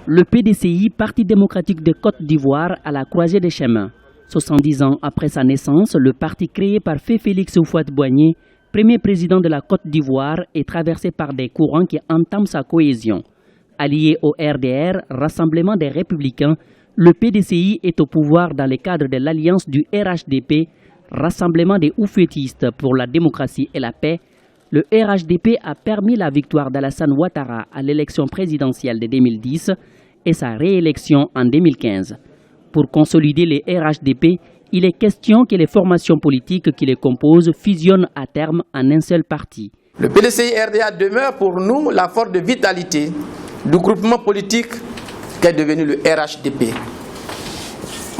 Le PDCI, Parti démocratique de Côte d'Ivoire, à la croisée des chemins. 70 ans après sa naissance, le parti créé par Félix Houphouët-Boigny, premier président de la Côte d'Ivoire, est traversé par des courants qui entament sa cohésion. Allié au RDR, Rassemblement des Républicains, le PDCI est au pouvoir dans le cadre de l'alliance du RHDP, Rassemblement des Houphouëtistes pour la démocratie et la paix. Le RHDP a permis la victoire d'Alassane Ouattara à l'élection présidentielle de 2010 et sa réélection en 2015. Pour consolider les RHDP, il est question que les formations politiques qui les composent fusionnent à terme en un seul parti. Le PDCI-RDA demeure pour nous la force de vitalité du groupement politique qu'est devenu le RHDP.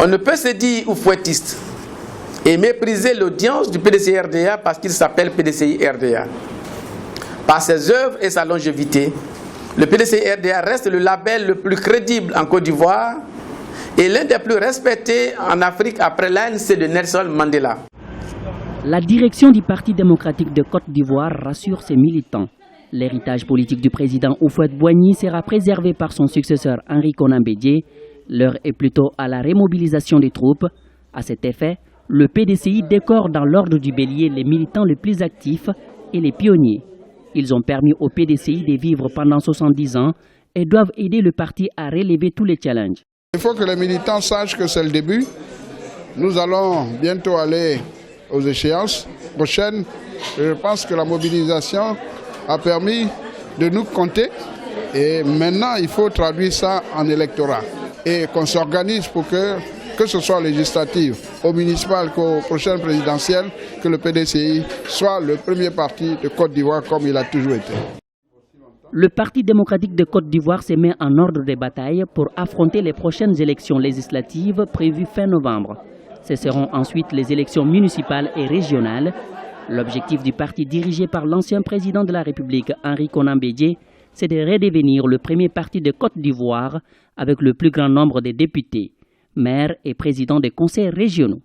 On ne peut se dire oufouettiste et mépriser l'audience du PDCI-RDA parce qu'il s'appelle PDCI-RDA. Par ses œuvres et sa longévité, le PDCI-RDA reste le label le plus crédible en Côte d'Ivoire et l'un des plus respectés en Afrique après l'ANC de Nelson Mandela. La direction du Parti démocratique de Côte d'Ivoire rassure ses militants. L'héritage politique du président Houphouët-Boigny sera préservé par son successeur Henri Konan Bédié. L'heure est plutôt à la remobilisation des troupes. À cet effet, le PDCI décore dans l'ordre du bélier les militants les plus actifs et les pionniers. Ils ont permis au PDCI de vivre pendant 70 ans et doivent aider le parti à relever tous les challenges. Il faut que les militants sachent que c'est le début. Nous allons bientôt aller aux échéances prochaines. Je pense que la mobilisation a permis de nous compter et maintenant il faut traduire ça en électorat et qu'on s'organise pour que ce soit législatif, au municipal qu'au prochain présidentiel, que le PDCI soit le premier parti de Côte d'Ivoire comme il a toujours été. Le Parti démocratique de Côte d'Ivoire se met en ordre de bataille pour affronter les prochaines élections législatives prévues fin novembre. Ce seront ensuite les élections municipales et régionales. L'objectif du parti dirigé par l'ancien président de la République, Henri Konan Bédié, c'est de redevenir le premier parti de Côte d'Ivoire avec le plus grand nombre de députés, maires et présidents des conseils régionaux.